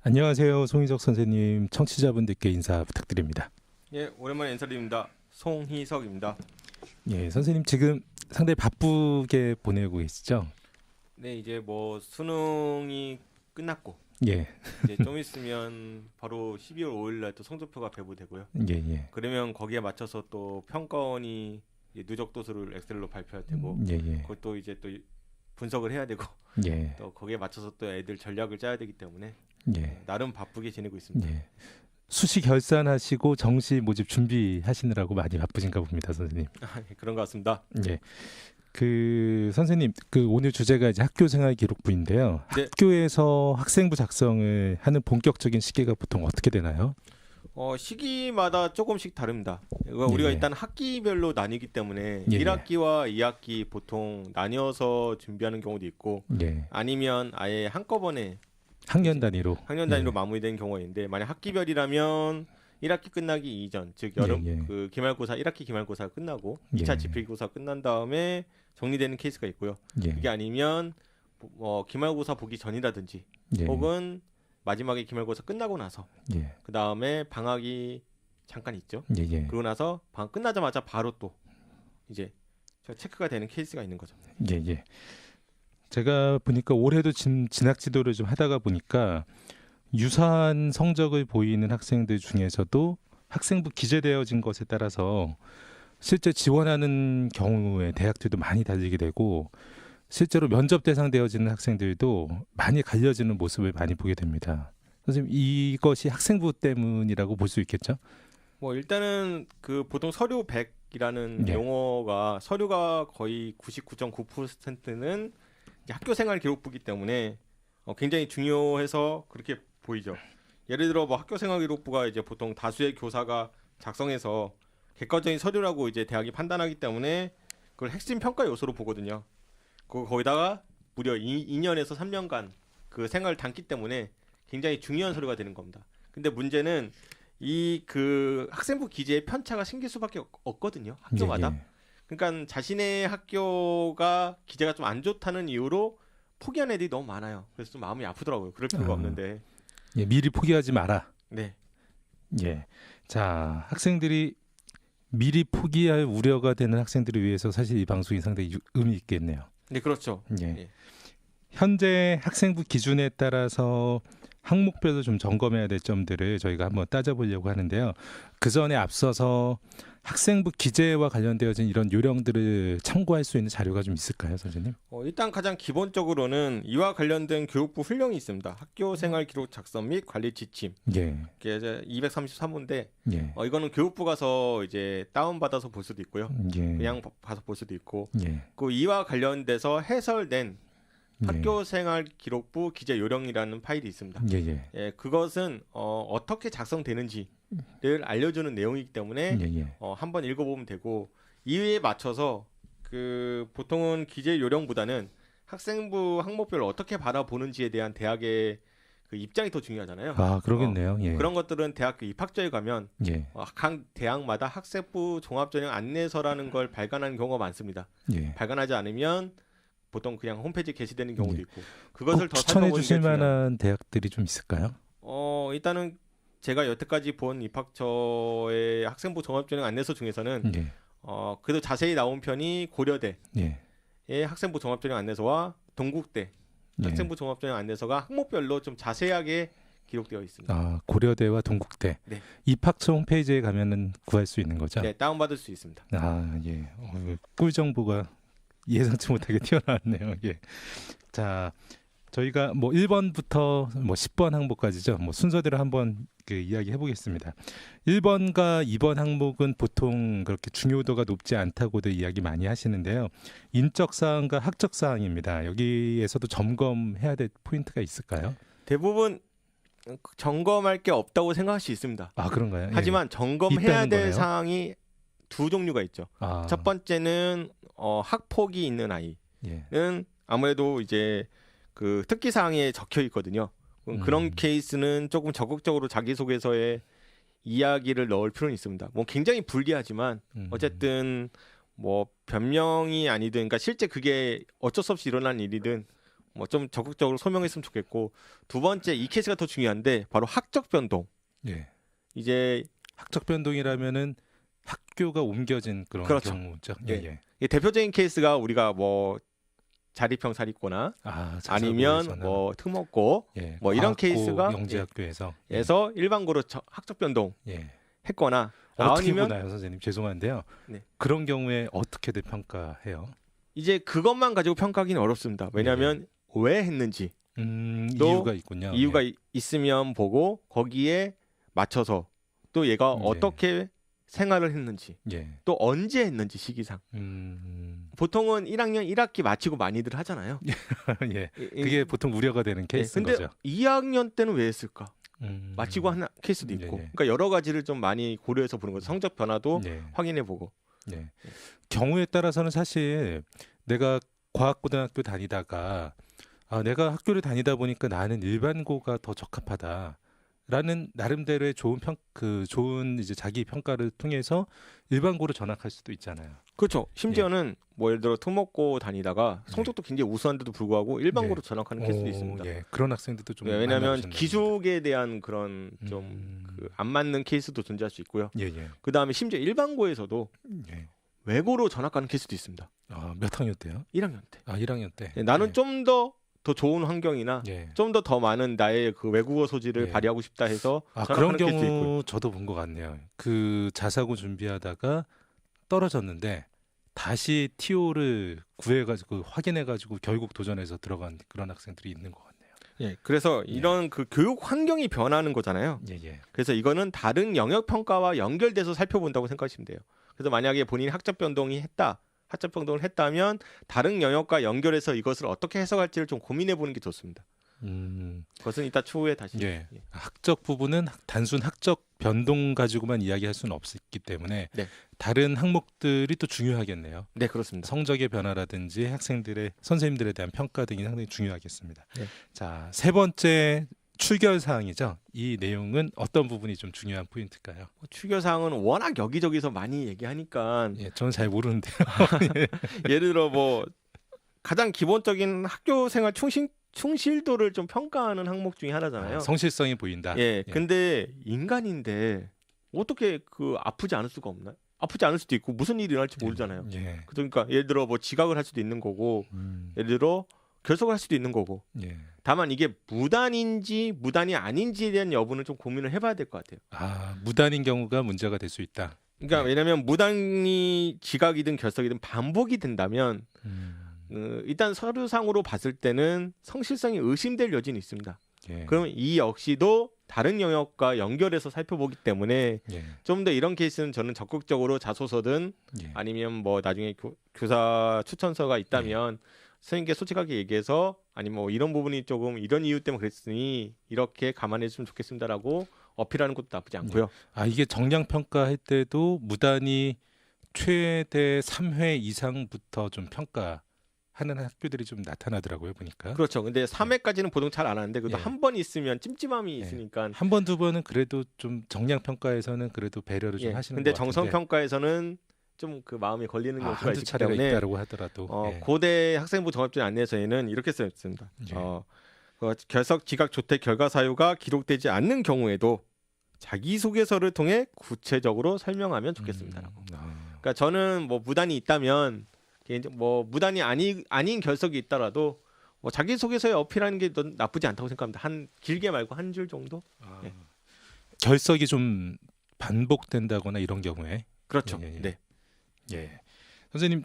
안녕하세요. 송희석 선생님, 청취자분들께 인사 부탁드립니다. 예, 오랜만에 인사드립니다. 송희석입니다. 예, 선생님 지금 상당히 바쁘게 보내고 계시죠? 네, 이제 뭐 수능이 끝났고 예, 이제 좀 있으면 바로 12월 5일 날 또 성적표가 배부되고요. 예, 예, 그러면 거기에 맞춰서 또 평가원이 이제 누적 도수를 엑셀로 발표할 테고 예, 예, 그것도 이제 또 분석을 해야 되고 예, 또 거기에 맞춰서 또 애들 전략을 짜야 되기 때문에 예, 나름 바쁘게 지내고 있습니다. 예. 수시 결산하시고 정시 모집 준비하시느라고 많이 바쁘신가 봅니다, 선생님. 그런 것 같습니다. 예. 선생님, 오늘 주제가 이제 학교생활 기록부인데요. 네. 학교에서 학생부 작성을 하는 본격적인 시기가 보통 어떻게 되나요? 시기마다 조금씩 다릅니다. 우리가 예. 일단 학기별로 나뉘기 때문에 예, 1학기와 2학기 보통 나뉘어서 준비하는 경우도 있고 예. 아니면 아예 한꺼번에 학년 단위로. 학년 단위로 예. 마무리된 경우가 있는데 만약 학기별이라면 1학기 끝나기 이전 즉 여름 예, 예. 그 기말고사 1학기 기말고사 끝나고 예. 2차 지필고사 끝난 다음에 정리되는 케이스가 있고요. 예. 그게 아니면 기말고사 보기 전이라든지 예. 혹은 마지막에 기말고사 끝나고 나서 예. 그 다음에 방학이 잠깐 있죠. 예, 예. 그러고 나서 방학 끝나자마자 바로 또 이제 체크가 되는 케이스가 있는 거죠. 예, 예. 제가 보니까 올해도 진학 지도를 좀 하다가 보니까 유사한 성적을 보이는 학생들 중에서도 학생부 기재되어진 것에 따라서 실제 지원하는 경우에 대학들도 많이 달리게 되고 실제로 면접 대상 되어지는 학생들도 많이 갈려지는 모습을 많이 보게 됩니다. 선생님, 이것이 학생부 때문이라고 볼 수 있겠죠? 뭐 일단은 그 보통 서류 100이라는 네. 용어가 서류가 거의 99.9%는 학교 생활 기록부이기 때문에 굉장히 중요해서 그렇게 보이죠. 예를 들어 뭐 학교 생활 기록부가 이제 보통 다수의 교사가 작성해서 객관적인 서류라고 이제 대학이 판단하기 때문에 그걸 핵심 평가 요소로 보거든요. 거기다가 무려 2년에서 3년간 그 생활을 담기 때문에 굉장히 중요한 서류가 되는 겁니다. 근데 문제는 이 그 학생부 기재에 편차가 생길 수밖에 없거든요. 학교마다. 예, 예. 그러니까 자신의 학교가 기재가 좀 안 좋다는 이유로 포기한 애들이 너무 많아요. 그래서 좀 마음이 아프더라고요. 그럴 필요가 없는데. 예, 미리 포기하지 마라. 네. 예. 자, 학생들이 미리 포기할 우려가 되는 학생들을 위해서 사실 이 방송이 상당히 의미 있겠네요. 네, 그렇죠. 예. 예. 현재 학생부 기준에 따라서 항목별로 좀 점검해야 될 점들을 저희가 한번 따져보려고 하는데요. 그 전에 앞서서 학생부 기재와 관련되어진 이런 요령들을 참고할 수 있는 자료가 좀 있을까요, 선생님? 일단 가장 기본적으로는 이와 관련된 교육부 훈령이 있습니다. 학교 생활 기록 작성 및 관리 지침. 예, 이게 이제 233호인데 예, 이거는 교육부 가서 이제 다운 받아서 볼 수도 있고요. 예, 그냥 가서 볼 수도 있고. 예, 그 이와 관련돼서 해설된 예. 학교 생활 기록부 기재 요령이라는 파일이 있습니다. 예, 예, 예, 그것은 어떻게 작성되는지를 알려주는 내용이기 때문에 예, 예. 한번 읽어보면 되고 이에 맞춰서 그 보통은 기재 요령보다는 학생부 항목별로 어떻게 바라보는지에 대한 대학의 그 입장이 더 중요하잖아요. 아, 그러겠네요. 예, 그런 것들은 대학교 입학처에 가면 예, 각 대학마다 학생부 종합전형 안내서라는 걸 발간하는 경우가 많습니다. 예. 발간하지 않으면 보통 그냥 홈페이지에 게시되는 경우도 예. 있고 그것을 꼭 더 추천해 살펴보는 게 주실 중요합니다. 만한 대학들이 좀 있을까요? 일단은 제가 여태까지 본 입학처의 학생부 종합전형 안내서 중에서는 예, 그래도 자세히 나온 편이 고려대의 예, 학생부 종합전형 안내서와 동국대 예. 학생부 종합전형 안내서가 항목별로 좀 자세하게 기록되어 있습니다. 아, 고려대와 동국대. 네. 입학처 홈페이지에 가면은 구할 수 있는 거죠? 네, 다운받을 수 있습니다. 아, 예. 꿀 정보가 예상치 못하게 튀어나왔네요. 예. 자, 저희가 뭐 1번부터 뭐 10번 항목까지죠. 뭐 순서대로 한번 이야기 해보겠습니다. 1번과 2번 항목은 보통 그렇게 중요도가 높지 않다고들 이야기 많이 하시는데요. 인적 사항과 학적 사항입니다. 여기에서도 점검해야 될 포인트가 있을까요? 대부분 점검할 게 없다고 생각할 수 있습니다. 아, 그런가요? 하지만 점검해야 있다는 될 거네요. 사항이 두 종류가 있죠. 아, 첫 번째는 학폭이 있는 아이는 예. 아무래도 이제 그 특기 사항에 적혀 있거든요. 그런 케이스는 조금 적극적으로 자기소개서에 이야기를 넣을 필요는 있습니다. 뭐 굉장히 불리하지만 어쨌든 뭐 변명이 아니든 그러니까 실제 그게 어쩔 수 없이 일어난 일이든 뭐 좀 적극적으로 소명했으면 좋겠고 두 번째 이 케이스가 더 중요한데 바로 학적 변동. 예. 이제 학적 변동이라면은 학교가 옮겨진 그런 그렇죠. 경우죠. 예. 예. 이 대표적인 케이스가 우리가 뭐 자립형 사립고나 아니면 자사고에서나, 뭐 특목고 예, 뭐 이런 과학고 케이스가 영재학교에서 에서 일반고로 학적 변동 예. 했거나 어떻게 아니면 보나요, 선생님? 죄송한데요. 네. 그런 경우에 어떻게들 평가해요? 이제 그것만 가지고 평가하기는 어렵습니다. 왜냐하면 왜 했는지 또 이유가 있군요. 이유가 예. 있으면 보고 거기에 맞춰서 또 얘가 네. 어떻게 생활을 했는지 예. 또 언제 했는지 시기상 보통은 1학년 1학기 마치고 많이들 하잖아요. 예. 그게 보통 우려가 되는 케이스인 근데 거죠. 2학년 때는 왜 했을까? 마치고 하는 케이스도 예, 있고 예. 그러니까 여러 가지를 좀 많이 고려해서 보는 거죠. 성적 변화도 예. 확인해보고 예. 경우에 따라서는 사실 내가 과학고등학교 다니다가 내가 학교를 다니다 보니까 나는 일반고가 더 적합하다라는 나름대로의 좋은 이제 자기 평가를 통해서 일반고로 전학할 수도 있잖아요. 그렇죠. 심지어는 뭐 예를 들어 특목고 다니다가 성적도 굉장히 우수한데도 불구하고 일반고로 전학하는 케이스도 있습니다. 예. 그런 학생들도 좀 왜냐하면 만나보셨나 기숙에 대한 그런 보네요. 좀 안 맞는 케이스도 존재할 수 있고요. 예, 예. 그 다음에 심지어 일반고에서도 예. 외고로 전학 가는 케이스도 있습니다. 몇 학년 때요? 1학년 때. 1학년 때. 나는 예. 좀 더 좋은 환경이나 예. 좀 더 많은 나의 그 외국어 소질을 예. 발휘하고 싶다 해서 그런 전학하는 케이스도 있고요. 경우 저도 본 것 같네요. 그 자사고 준비하다가 떨어졌는데 다시 TO를 구해가지고 확인해가지고 결국 도전해서 들어간 그런 학생들이 있는 것 같네요. 예, 그래서 이런 그 교육 환경이 변하는 거잖아요. 예, 예. 그래서 이거는 다른 영역 평가와 연결돼서 살펴본다고 생각하시면 돼요. 그래서 만약에 본인이 학적 변동을 했다면 다른 영역과 연결해서 이것을 어떻게 해석할지를 좀 고민해 보는 게 좋습니다. 그것은 이따 추후에 다시. 예. 학적 부분은 단순 학적 변동 가지고만 이야기할 수는 없기 때문에 네. 다른 항목들이 또 중요하겠네요. 네, 그렇습니다. 성적의 변화라든지 학생들의 선생님들에 대한 평가 등이 상당히 중요하겠습니다. 네. 자, 세 번째 출결 사항이죠. 이 내용은 어떤 부분이 좀 중요한 포인트일까요? 추교 사항은 워낙 여기저기서 많이 얘기하니까 예, 저는 잘 모르는데요. 예를 들어 뭐 가장 기본적인 학교 생활 충실도를 좀 평가하는 항목 중에 하나잖아요. 성실성이 보인다. 예, 근데 인간인데 어떻게 그 아프지 않을 수가 없나요? 아프지 않을 수도 있고 무슨 일이 일어날지 모르잖아요. 예. 그러니까 예를 들어 뭐 지각을 할 수도 있는 거고, 예를 들어 결석을 할 수도 있는 거고. 예. 다만 이게 무단인지 무단이 아닌지에 대한 여부는 좀 고민을 해봐야 될 것 같아요. 무단인 경우가 문제가 될 수 있다. 그러니까 네. 왜냐하면 무단이 지각이든 결석이든 반복이 된다면 일단 서류상으로 봤을 때는 성실성이 의심될 여지는 있습니다. 예. 그러면 이 역시도 다른 영역과 연결해서 살펴보기 때문에 예. 좀 더 이런 케이스는 저는 적극적으로 자소서든 예. 아니면 뭐 나중에 교사 추천서가 있다면 선생님께 솔직하게 얘기해서 아니면 뭐 이런 부분이 조금 이런 이유 때문에 그랬으니 이렇게 감안해 주시면 좋겠습니다라고 어필하는 것도 나쁘지 않고요. 이게 정량 평가할 때도 무단히 최대 3회 이상부터 좀 평가하는 학교들이 좀 나타나더라고요, 보니까. 그렇죠. 근데 3회까지는 보통 잘 안 하는데 그래도 예. 한 번 있으면 찜찜함이 예. 있으니까. 한 번, 두 번은 그래도 좀 정량 평가에서는 그래도 배려를 좀 예. 하시는 근데 것 같은데. 정성 평가에서는 좀 그 마음이 걸리는 경우가 한두 있기 차례가 때문에 있다라고 하더라도. 예. 고대 학생부 종합진 안내서에는 이렇게 써 있습니다. 예. 결석 지각 조퇴 결과 사유가 기록되지 않는 경우에도 자기소개서를 통해 구체적으로 설명하면 좋겠습니다라고. 그러니까 저는 뭐 무단이 있다면 뭐 무단이 아닌 결석이 있더라도 뭐 자기소개서에 어필하는 게 나쁘지 않다고 생각합니다. 길게 말고 한 줄 정도. 예. 결석이 좀 반복된다거나 이런 경우에. 그렇죠. 예, 예. 네. 예. 선생님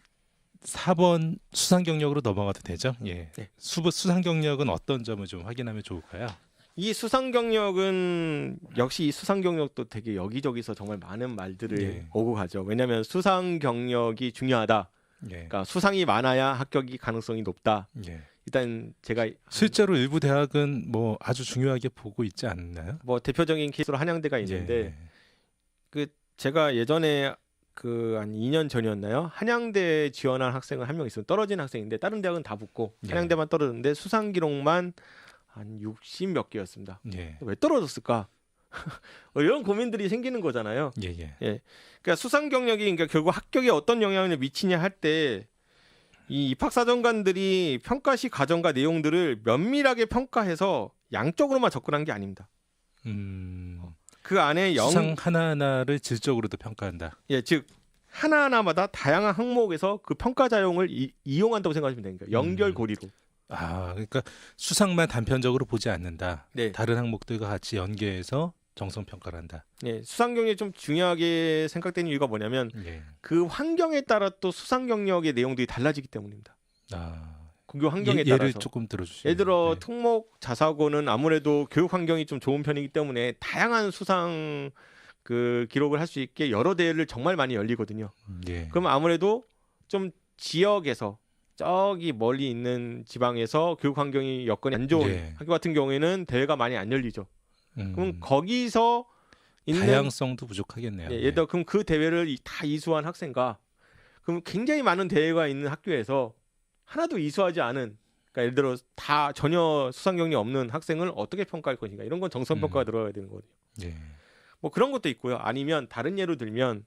4번 수상 경력으로 넘어가도 되죠? 예. 네. 수상 경력은 어떤 점을 좀 확인하면 좋을까요? 이 수상 경력은 역시 이 수상 경력도 되게 여기저기서 정말 많은 말들을 예. 오고 가죠. 왜냐하면 수상 경력이 중요하다. 예. 그러니까 수상이 많아야 합격이 가능성이 높다. 예. 일단 제가 실제로 일부 대학은 뭐 아주 중요하게 보고 있지 않나요? 뭐 대표적인 케이스로 한양대가 있는데 예. 제가 예전에 그 한 2년 전이었나요? 한양대 지원한 학생은 한 명 있으면 떨어진 학생인데 다른 대학은 다 붙고 예. 한양대만 떨어졌는데 수상 기록만 한 60 몇 개였습니다. 예. 왜 떨어졌을까? 이런 고민들이 생기는 거잖아요. 예. 예. 그러니까 수상 경력이 그러니까 결국 합격에 어떤 영향을 미치냐 할 때 이 입학사정관들이 평가 시 과정과 내용들을 면밀하게 평가해서 양쪽으로만 접근한 게 아닙니다. 그 안에 수상 하나하나를 질적으로도 평가한다. 예, 즉 하나하나마다 다양한 항목에서 그 평가 자용을 이용한다고 생각하시면 됩니다. 연결고리로. 그러니까 수상만 단편적으로 보지 않는다. 네. 다른 항목들과 같이 연계해서 정성 평가를 한다. 예, 수상 경력이 좀 중요하게 생각되는 이유가 뭐냐면 예. 그 환경에 따라 또 수상 경력의 내용들이 달라지기 때문입니다. 그 환경에 예를 따라서. 조금 들어주시죠. 예를 들어 특목 자사고는 아무래도 교육 환경이 좀 좋은 편이기 때문에 다양한 수상 그 기록을 할 수 있게 여러 대회를 정말 많이 열리거든요. 예. 그럼 아무래도 좀 지역에서 저기 멀리 있는 지방에서 교육 환경이 여건이 안 좋은 예. 학교 같은 경우에는 대회가 많이 안 열리죠. 그럼 거기서 있는 다양성도 부족하겠네요. 예, 예를 들어 그럼 그 대회를 다 이수한 학생과 그럼 굉장히 많은 대회가 있는 학교에서 하나도 이수하지 않은 그러니까 예를 들어 다 전혀 수상 경력이 없는 학생을 어떻게 평가할 것인가 이런 건 정성 평가가 들어가야 되는 거거든요. 예. 뭐 그런 것도 있고요. 아니면 다른 예로 들면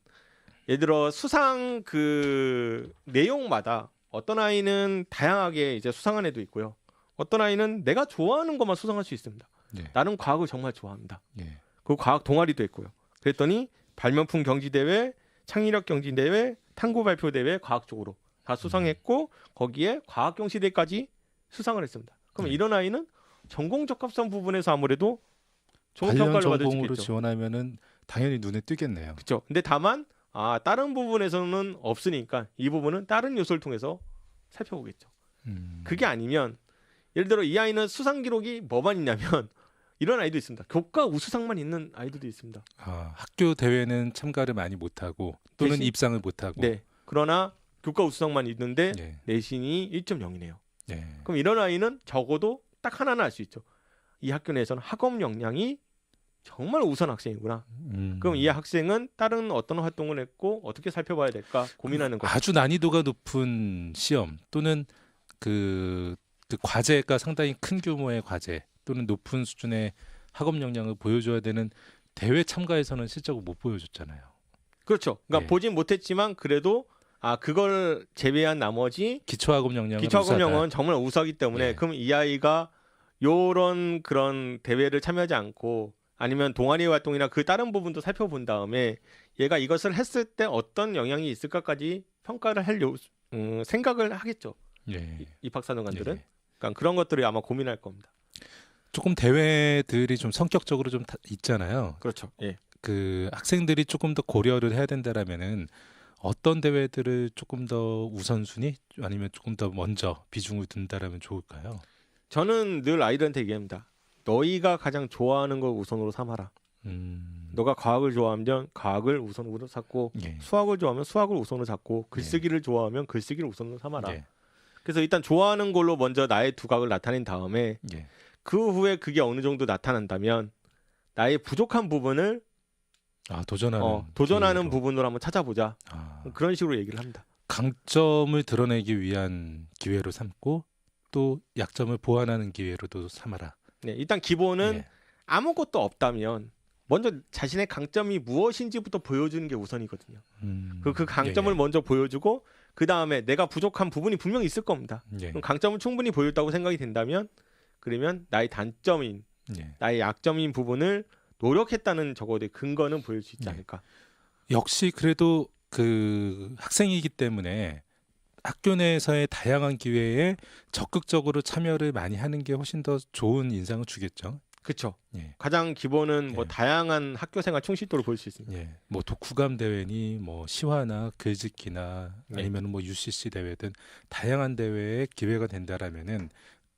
예를 들어 수상 그 내용마다 어떤 아이는 다양하게 이제 수상한 애도 있고요. 어떤 아이는 내가 좋아하는 것만 수상할 수 있습니다. 예. 나는 과학을 정말 좋아합니다. 예. 그 과학 동아리도 있고요. 그랬더니 발명품 경지대회, 창의력 경지대회, 탐구 발표 대회 과학 쪽으로 다 수상했고 거기에 과학 경시대까지 수상을 했습니다. 그럼 이런 아이는 전공 적합성 부분에서 아무래도 좋은 관련 평가를 받을 수 전공으로 있겠죠. 지원하면은 당연히 눈에 띄겠네요. 그렇죠. 근데 다만 다른 부분에서는 없으니까 이 부분은 다른 요소를 통해서 살펴보겠죠. 그게 아니면 예를 들어 이 아이는 수상 기록이 뭐만 있냐면 이런 아이도 있습니다. 교과 우수상만 있는 아이들도 있습니다. 학교 대회는 참가를 많이 못하고 또는 대신- 입상을 못하고. 네. 그러나 교과 우수상만 있는데 예. 내신이 1.0이네요. 예. 그럼 이런 아이는 적어도 딱 하나는 알 수 있죠. 이 학교 내에서는 학업 역량이 정말 우수한 학생이구나. 그럼 이 학생은 다른 어떤 활동을 했고 어떻게 살펴봐야 될까 고민하는 거죠. 아주 난이도가 높은 시험 또는 그 과제가 상당히 큰 규모의 과제 또는 높은 수준의 학업 역량을 보여줘야 되는 대회 참가에서는 실적을 못 보여줬잖아요. 그렇죠. 그러니까 예. 보진 못했지만 그래도 그걸 제외한 나머지 기초학업 역량은 기초학업 우수하다. 역량은 정말 우수하기 때문에 예. 그럼 이 아이가 요런 그런 대회를 참여하지 않고 아니면 동아리 활동이나 그 다른 부분도 살펴본 다음에 얘가 이것을 했을 때 어떤 영향이 있을까까지 평가를 할 생각을 하겠죠. 예. 입학사정관들은. 예. 그러니까 그런 것들을 아마 고민할 겁니다. 조금 대회들이 좀 성격적으로 좀 있잖아요. 그렇죠. 예. 그 학생들이 조금 더 고려를 해야 된다라면은 어떤 대회들을 조금 더 우선순위 아니면 조금 더 먼저 비중을 둔다라면 좋을까요? 저는 늘 아이들한테 얘기합니다. 너희가 가장 좋아하는 걸 우선으로 삼아라. 너가 과학을 좋아하면 과학을 우선으로 삼고 예. 수학을 좋아하면 수학을 우선으로 잡고 글쓰기를 좋아하면 글쓰기를 우선으로 삼아라. 예. 그래서 일단 좋아하는 걸로 먼저 나의 두각을 나타낸 다음에 예. 그 후에 그게 어느 정도 나타난다면 나의 부족한 부분을 도전하는 기회로. 부분으로 한번 찾아보자. 그런 식으로 얘기를 합니다. 강점을 드러내기 위한 기회로 삼고 또 약점을 보완하는 기회로도 삼아라. 네, 일단 기본은 예. 아무것도 없다면 먼저 자신의 강점이 무엇인지부터 보여주는 게 우선이거든요. 그 강점을 예. 먼저 보여주고 그 다음에 내가 부족한 부분이 분명히 있을 겁니다. 예. 그럼 강점을 충분히 보여줬다고 생각이 된다면 그러면 나의 단점인 예. 나의 약점인 부분을 노력했다는 적어도 근거는 보일 수 있지 예. 않을까. 역시 그래도 그 학생이기 때문에 학교 내에서의 다양한 기회에 적극적으로 참여를 많이 하는 게 훨씬 더 좋은 인상을 주겠죠. 그렇죠. 예. 가장 기본은 뭐 예. 다양한 학교 생활 충실도를 볼 수 있습니다. 예. 뭐 독후감 대회니 뭐 시화나 글짓기나 네. 아니면 뭐 UCC 대회든 다양한 대회에 기회가 된다라면은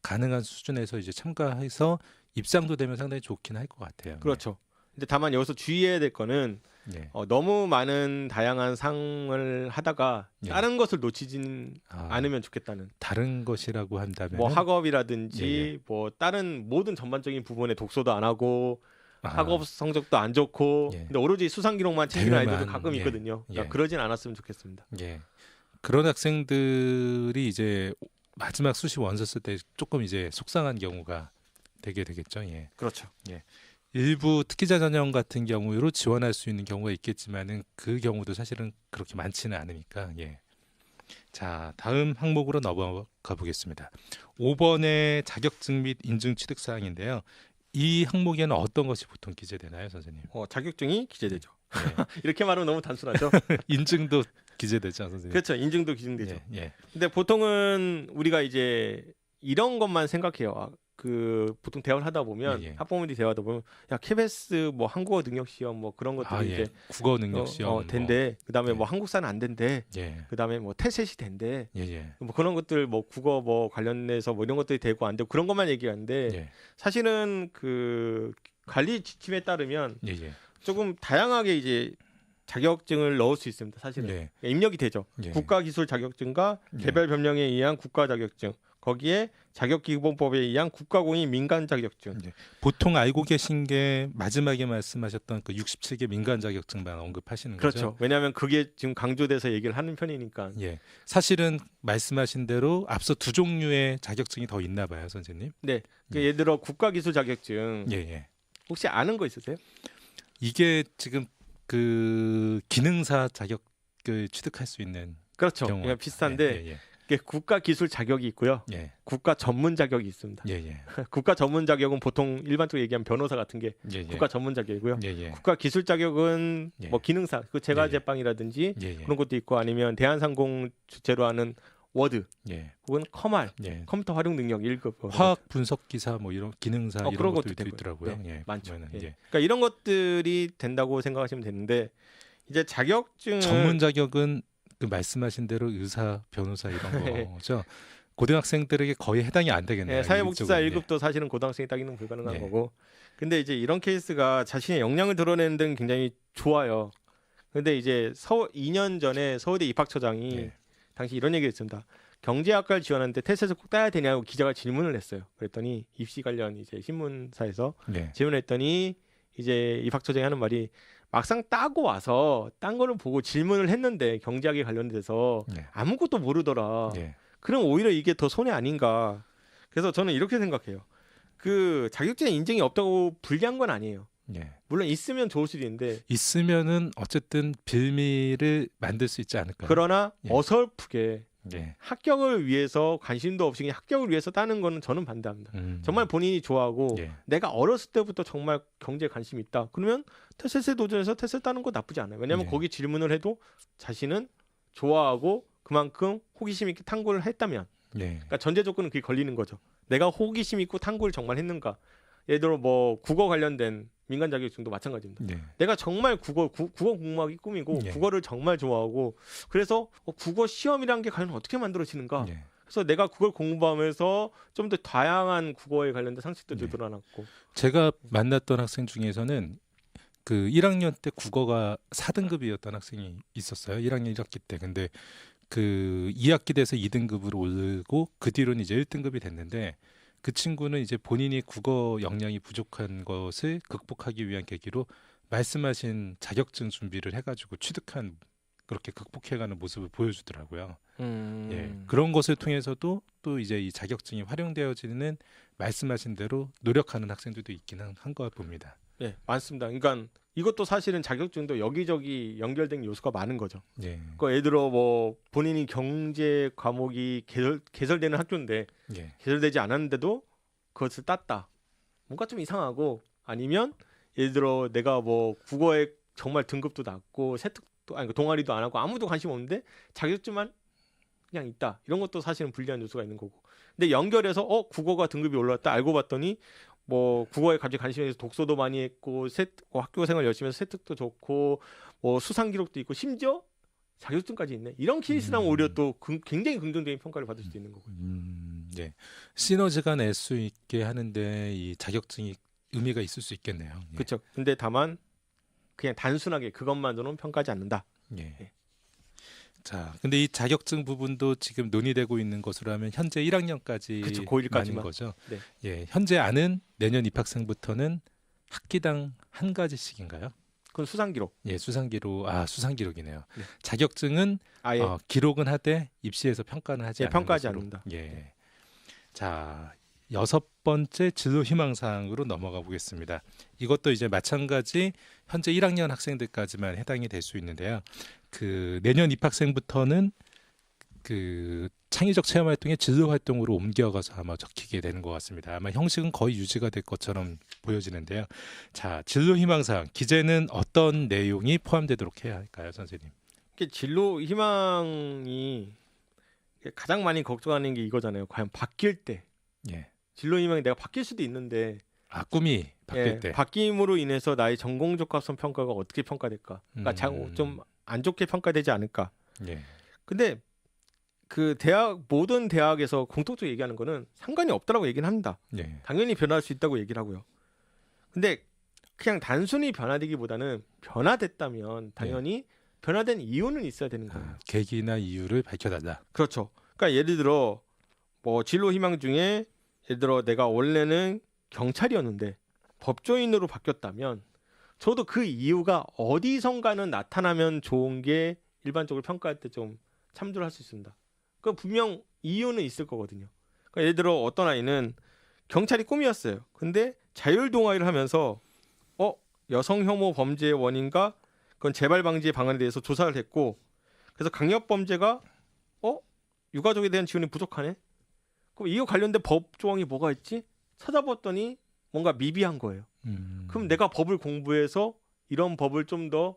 가능한 수준에서 이제 참가해서 입상도 되면 상당히 좋긴 할 것 같아요. 그렇죠. 근데 다만 여기서 주의해야 될 거는 예. 너무 많은 다양한 상을 하다가 예. 다른 것을 놓치지는 아, 않으면 좋겠다는. 다른 것이라고 한다면 뭐 학업이라든지 예. 뭐 다른 모든 전반적인 부분에 독서도 안 하고 아, 학업 성적도 안 좋고 예. 근데 오로지 수상 기록만 챙기는 대회만, 아이들도 가끔 예. 있거든요. 그러니까 예. 그러진 않았으면 좋겠습니다. 예. 그런 학생들이 이제 마지막 수시 원서 쓸 때 조금 이제 속상한 경우가 되게 되겠죠. 예. 그렇죠. 일부 특기자 전형 같은 경우로 지원할 수 있는 경우가 있겠지만은 그 경우도 사실은 그렇게 많지는 않으니까. 예. 자, 다음 항목으로 넘어가 보겠습니다. 5번의 자격증 및 인증 취득 사항인데요. 이 항목에는 어떤 것이 보통 기재되나요, 선생님? 자격증이 기재되죠. 네. 이렇게 말하면 너무 단순하죠. 인증도 기재되죠, 선생님? 그렇죠. 인증도 기증되죠. 예, 예. 근데 보통은 우리가 이제 이런 것만 생각해요. 보통 대화를 하다 보면 예, 예. 학부모들이 대화하다 보면 야 KBS 뭐 한국어 능력 시험 뭐 그런 것들이 아, 예. 이제 국어 능력 시험 된대. 그다음에 예. 뭐 한국사는 안 된대. 예. 그다음에 뭐 태셋이 된대. 예, 예. 뭐 그런 것들 뭐 국어 뭐 관련해서 뭐 이런 것들이 되고 안 되고 그런 것만 얘기하는데 예. 사실은 그 관리 지침에 따르면 예, 예. 조금 다양하게 이제 자격증을 넣을 수 있습니다. 사실은 예. 입력이 되죠. 예. 국가기술 자격증과 예. 개별 변경에 의한 국가 자격증, 거기에 자격기본법에 의한 국가공인 민간 자격증. 예. 보통 알고 계신 게 마지막에 말씀하셨던 그 67개 민간 자격증만 언급하시는 거죠? 그렇죠. 왜냐하면 그게 지금 강조돼서 얘기를 하는 편이니까. 예. 사실은 말씀하신 대로 앞서 두 종류의 자격증이 더 있나 봐요, 선생님. 네. 예를 들어 국가기술 자격증 예, 예. 혹시 아는 거 있으세요? 이게 지금 그 기능사 자격을 취득할 수 있는 그렇죠. 경우 그냥 비슷한데 예, 이게 국가기술 자격이 있고요. 예, 국가 전문 자격이 있습니다. 예, 예, 국가 전문 자격은 보통 일반적으로 얘기하면 변호사 같은 게 예, 예, 국가 전문 자격이고요. 예, 예, 국가 기술 자격은 예. 뭐 기능사, 그 제가 예, 예. 제빵이라든지 예, 예, 그런 것도 있고 아니면 대한상공 주체로 하는 워드 예, 혹은 커말 예. 컴퓨터 활용 능력 1급 화학 분석 기사 뭐 이런 기능사 이런 그런 것도 것도 되고요. 있더라고요. 네, 예, 많죠. 보면은, 예. 예. 그러니까 이런 것들이 된다고 생각하시면 되는데 이제 자격증을 전문 자격은 그 말씀하신 대로 의사, 변호사 이런 거죠. 고등학생들에게 거의 해당이 안 되겠네요. 예, 사회복지사 일적으로. 1급도 사실은 고등학생이 따기는 불가능한 예. 거고. 근데 이제 이런 케이스가 자신의 역량을 드러내는 데는 굉장히 좋아요. 근데 이제 2년 전에 서울대 입학처장이 예. 당시 이런 얘기를 했습니다. 경제학과를 지원하는데 테스트를 꼭 따야 되냐고 기자가 질문을 했어요. 그랬더니 입시 관련 이제 신문사에서 예. 질문했더니 이제 입학처장이 하는 말이 막상 따고 와서 딴 거를 보고 질문을 했는데 경제학에 관련돼서 예. 아무것도 모르더라. 예. 그럼 오히려 이게 더 손해 아닌가. 그래서 저는 이렇게 생각해요. 그 자격증 인증이 없다고 불리한 건 아니에요. 예. 물론 있으면 좋을 수도 있는데 있으면은 어쨌든 빌미를 만들 수 있지 않을까요? 그러나 예. 어설프게 예. 합격을 위해서 관심도 없이 그냥 합격을 위해서 따는 거는 저는 반대합니다. 정말 본인이 좋아하고 예. 내가 어렸을 때부터 정말 경제에 관심이 있다. 그러면 테스트에 도전해서 테스트 따는 거 나쁘지 않아요. 왜냐하면 예. 거기 질문을 해도 자신은 좋아하고 그만큼 호기심 있게 탐구를 했다면 예. 그러니까 전제 조건은 그게 걸리는 거죠. 내가 호기심 있고 탐구를 정말 했는가. 예를 들어 뭐 국어 관련된 민간 자격증도 마찬가지입니다. 예. 내가 정말 국어 국어공부하기 꿈이고 예. 국어를 정말 좋아하고 그래서 국어 시험이라는 게 과연 어떻게 만들어지는가. 예. 그래서 내가 그걸 공부하면서 좀 더 다양한 국어에 관련된 상식도 네. 드러났고. 제가 만났던 학생 중에서는 그 1학년 때 국어가 4등급이었던 학생이 있었어요. 1학년 1학기 때. 근데 그 2학기 돼서 2등급으로 오르고 그 뒤로는 이제 1등급이 됐는데 그 친구는 이제 본인이 국어 역량이 부족한 것을 극복하기 위한 계기로 말씀하신 자격증 준비를 해가지고 취득한 그렇게 극복해가는 모습을 보여주더라고요. 예, 그런 것을 통해서도 또 이제 이 자격증이 활용되어지는 말씀하신 대로 노력하는 학생들도 있기는 한 것 봅니다. 예, 많습니다. 그러니까 이것도 사실은 자격증도 여기저기 연결된 요소가 많은 거죠. 예, 그러니까 예를 들어 뭐 본인이 경제 과목이 개설되는 학교인데 예, 개설되지 않았는데도 그것을 땄다. 뭔가 좀 이상하고 아니면 예를 들어 내가 뭐 국어에 정말 등급도 낮고 세특도 아니 동아리도 안 하고 아무도 관심 없는데 자격증만 그냥 있다. 이런 것도 사실은 불리한 요소가 있는 거고. 근데 연결해서 국어가 등급이 올랐다 알고 봤더니 뭐 국어에 갑자기 관심이 있어서 독서도 많이 했고 학교 생활 열심히 해서 세특도 좋고 뭐 수상 기록도 있고 심지어 자격증까지 있네. 이런 케이스라면 오히려 또 굉장히 긍정적인 평가를 받을 수도 있는 거고요. 예, 시너지가 낼 수 있게 하는데 이 자격증이 의미가 있을 수 있겠네요. 예. 그렇죠. 근데 다만 그냥 단순하게 그것만으로는 평가하지 않는다. 예. 예. 자, 근데 이 자격증 부분도 지금 논의되고 있는 것으로 하면 현재 1학년까지 그쵸, 고1까지만. 거죠. 네. 예, 현재 아는 내년 입학생부터는 학기당 한 가지씩인가요? 그건 수상 기록. 예, 수상기록 기록이네요. 네. 자격증은 아예 기록은 하되 입시에서 평가는 하지 않는 평가하지 것으로. 않는다. 예. 자, 6번째 진로 희망 사항으로 넘어가 보겠습니다. 이것도 이제 마찬가지 현재 1학년 학생들까지만 해당이 될 수 있는데요. 그 내년 입학생부터는 그 창의적 체험 활동의 진로 활동으로 옮겨가서 아마 적히게 되는 것 같습니다. 아마 형식은 거의 유지가 될 것처럼 보여지는데요. 자, 진로 희망사항 기재는 어떤 내용이 포함되도록 해야 할까요, 선생님? 이게 진로 희망이 가장 많이 걱정하는 게 이거잖아요. 과연 바뀔 때 예. 진로 희망이 내가 바뀔 수도 있는데 아, 꿈이 바뀔 때. 바뀜으로 인해서 나의 전공 적합성 평가가 어떻게 평가될까? 그러니까 좀 안 좋게 평가되지 않을까? 예. 근데 그 모든 대학에서 공통적으로 얘기하는 거는 상관이 없다라고 얘기는 합니다. 예. 당연히 변화할 수 있다고 얘기를 하고요. 근데 그냥 단순히 변화되기보다는 변화됐다면 당연히 변화된 이유는 있어야 되는 거예요. 아, 계기나 이유를 밝혀달라. 그렇죠. 그러니까 예를 들어 뭐 진로 희망 중에 예를 들어 내가 원래는 경찰이었는데 법조인으로 바뀌었다면 저도 그 이유가 어디선가는 나타나면 좋은 게 일반적으로 평가할 때 좀 참조를 할 수 있습니다. 그 분명 이유는 있을 거거든요. 그러니까 예를 들어 어떤 아이는 경찰이 꿈이었어요. 근데 자율 동아리를 하면서 여성 혐오 범죄의 원인과 그건 재발 방지 방안에 대해서 조사를 했고 그래서 강력 범죄가 유가족에 대한 지원이 부족하네. 그럼 이거 관련된 법 조항이 뭐가 있지? 찾아봤더니 뭔가 미비한 거예요. 그럼 내가 법을 공부해서 이런 법을 좀 더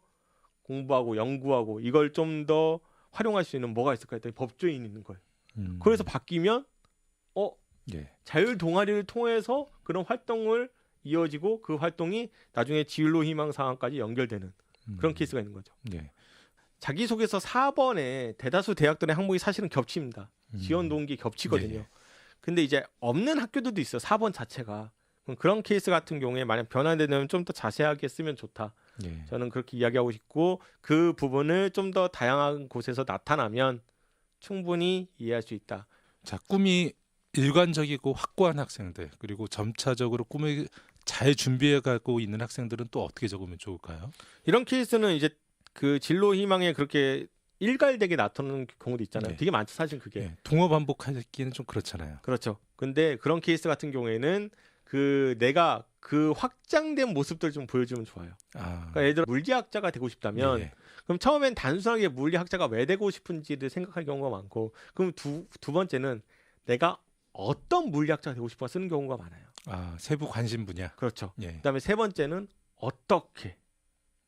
공부하고 연구하고 이걸 좀 더 활용할 수 있는 뭐가 있을까 했더니 법조인이 있는 거예요. 그래서 바뀌면 예. 자율 동아리를 통해서 그런 활동을 이어지고 그 활동이 나중에 진로 희망 사항까지 연결되는 그런 케이스가 있는 거죠. 예. 자기소개서 4번에 대다수 대학들의 항목이 사실은 겹칩니다. 지원 동기 겹치거든요. 예. 근데 이제 없는 학교들도 있어요. 4번 자체가. 그런 케이스 같은 경우에 만약 변화되면 좀 더 자세하게 쓰면 좋다. 예. 저는 그렇게 이야기하고 싶고 그 부분을 좀 더 다양한 곳에서 나타나면 충분히 이해할 수 있다. 자, 꿈이 일관적이고 확고한 학생들 그리고 점차적으로 꿈을 잘 준비해 가고 있는 학생들은 또 어떻게 적으면 좋을까요? 이런 케이스는 이제 그 진로 희망에 그렇게 일괄되게 나타나는 경우도 있잖아요. 네. 되게 많죠, 사실 그게. 예. 동어 반복하기는 좀 그렇잖아요. 그렇죠. 근데 그런 케이스 같은 경우에는 내가 그 확장된 모습들을 좀 보여주면 좋아요. 아. 그러니까 예를 들어 물리학자가 되고 싶다면 예. 그럼 처음엔 단순하게 물리학자가 왜 되고 싶은지를 생각할 경우가 많고 그럼 두 번째는 내가 어떤 물리학자가 되고 싶어 쓰는 경우가 많아요. 아, 세부 관심 분야. 그렇죠. 예. 그다음에 세 번째는 어떻게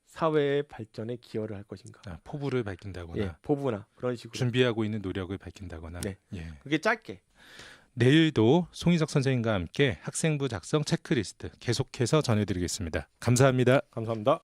사회의 발전에 기여를 할 것인가. 아, 포부를 밝힌다거나 포부나 그런 식으로. 준비하고 있는 노력을 밝힌다거나. 네. 예. 그게 짧게. 내일도 송희석 선생님과 함께 학생부 작성 체크리스트 계속해서 전해드리겠습니다. 감사합니다. 감사합니다.